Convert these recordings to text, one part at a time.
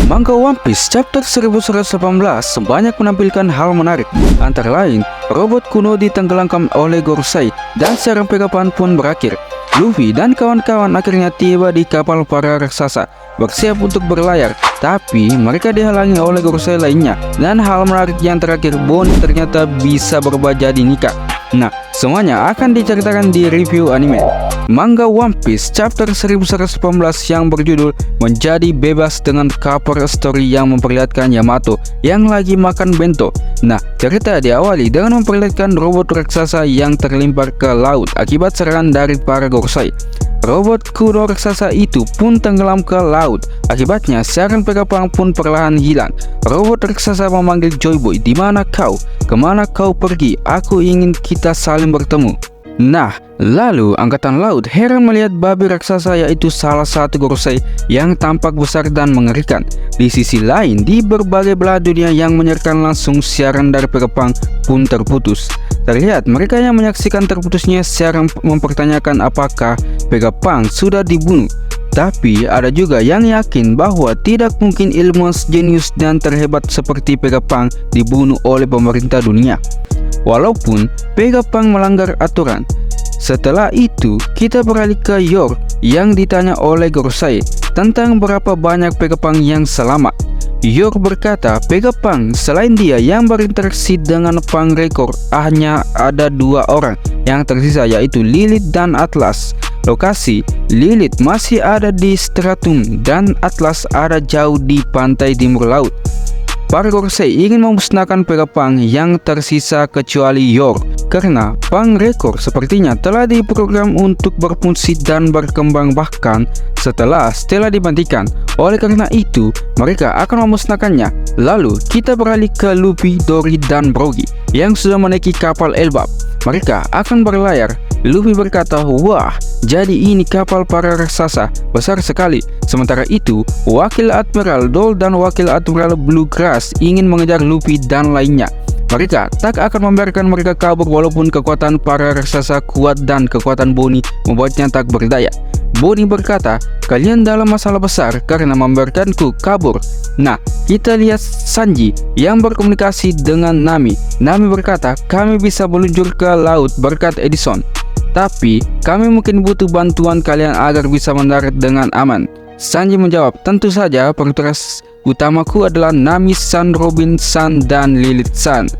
Manga One Piece chapter 1118 banyak menampilkan hal menarik, antara lain robot kuno ditenggelamkan oleh Gorosei dan serang pegapan pun berakhir. Luffy dan kawan-kawan akhirnya tiba di kapal para raksasa, bersiap untuk berlayar, tapi mereka dihalangi oleh Gorosei lainnya. Dan hal menarik yang terakhir, Bonnie ternyata bisa berubah jadi Nika. Nah, semuanya akan diceritakan di review anime Manga One Piece chapter 1118 yang berjudul Menjadi Bebas, dengan cover story yang memperlihatkan Yamato yang lagi makan bento. Nah, cerita diawali dengan memperlihatkan robot raksasa yang terlempar ke laut akibat serangan dari para Gorosei. Robot kuno raksasa itu pun tenggelam ke laut. Akibatnya serangan Vegapunk pun perlahan hilang. Robot raksasa memanggil Joy Boy, "Di mana kau? Kemana kau pergi? Aku ingin kita saling bertemu." Nah, lalu angkatan laut heran melihat babi raksasa, yaitu salah satu Gorosei yang tampak besar dan mengerikan. Di sisi lain, di berbagai belahan dunia yang menyerahkan langsung siaran dari Vegapunk pun terputus. Terlihat mereka yang menyaksikan terputusnya siaran mempertanyakan apakah Vegapunk sudah dibunuh. Tapi ada juga yang yakin bahwa tidak mungkin ilmuwan jenius dan terhebat seperti Vegapunk dibunuh oleh pemerintah dunia, walaupun Vegapunk melanggar aturan. Setelah itu, kita beralih ke York yang ditanya oleh Gorosei tentang berapa banyak Vegapunk yang selamat. York berkata Vegapunk selain dia yang berinteraksi dengan Punk Record hanya ada 2 orang yang tersisa, yaitu Lilith dan Atlas. Lokasi Lilith masih ada di Stratum dan Atlas ada jauh di pantai timur laut. Para Gorosei ingin memusnahkan Vegapunk yang tersisa kecuali York, karena Punk Record sepertinya telah diprogram untuk berfungsi dan berkembang bahkan setelah Stella dimatikan. Oleh karena itu, mereka akan memusnahkannya. Lalu kita beralih ke Luffy, Dory, dan Brogy yang sudah menaiki kapal Elbap. Mereka akan berlayar. Luffy berkata, "Wah, jadi ini kapal para raksasa, besar sekali." Sementara itu, Wakil Admiral Dol dan Wakil Admiral Bluegrass ingin mengejar Luffy dan lainnya. Mereka tak akan membiarkan mereka kabur walaupun kekuatan para raksasa kuat dan kekuatan Bonnie membuatnya tak berdaya. Bonnie berkata, "Kalian dalam masalah besar karena membiarkanku kabur." Nah, kita lihat Sanji yang berkomunikasi dengan Nami. Nami berkata, "Kami bisa meluncur ke laut berkat Edison, tapi kami mungkin butuh bantuan kalian agar bisa mendarat dengan aman." Sanji menjawab, "Tentu saja, prioritas utamaku adalah Nami-san, Robin-san, dan Lilith-san."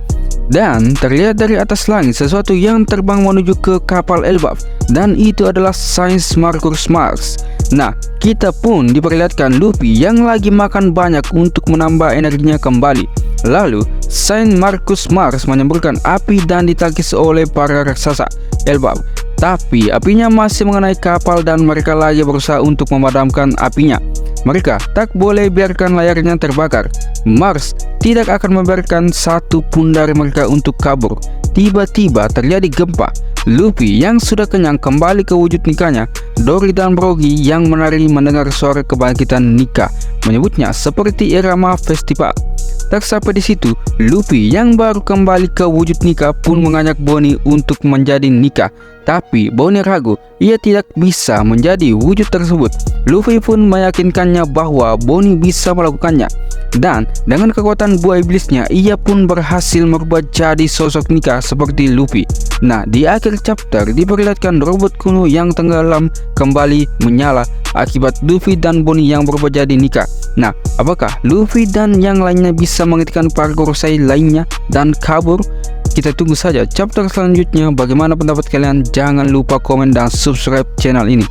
Dan terlihat dari atas langit sesuatu yang terbang menuju ke kapal Elbaf, dan itu adalah Saint Marcus Mars. Nah, kita pun diperlihatkan Luffy yang lagi makan banyak untuk menambah energinya kembali. Lalu Saint Marcus Mars menyemburkan api dan ditangkis oleh para raksasa Elbaf. Tapi apinya masih mengenai kapal dan mereka lagi berusaha untuk memadamkan apinya. Mereka tak boleh biarkan layarnya terbakar. Mars tidak akan membiarkan satu pun dari mereka untuk kabur. Tiba-tiba terjadi gempa. Luffy yang sudah kenyang kembali ke wujud Nikanya. Dory dan Brogy yang menari mendengar suara kebangkitan Nika, menyebutnya seperti irama festival. Tak sampai di situ, Luffy yang baru kembali ke wujud Nika pun mengajak Bonnie untuk menjadi Nika. Tapi Bonnie ragu, ia tidak bisa menjadi wujud tersebut. Luffy pun meyakinkannya bahwa Bonnie bisa melakukannya. Dan dengan kekuatan buah iblisnya, ia pun berhasil merubah jadi sosok Nika seperti Luffy. Nah, di akhir chapter diperlihatkan robot kuno yang tenggelam kembali menyala akibat Luffy dan Bonnie yang berubah jadi Nika. Nah, apakah Luffy dan yang lainnya bisa menghentikan para Gorosei lainnya dan kabur? Kita tunggu saja chapter selanjutnya. Bagaimana pendapat kalian? Jangan lupa komen dan subscribe channel ini.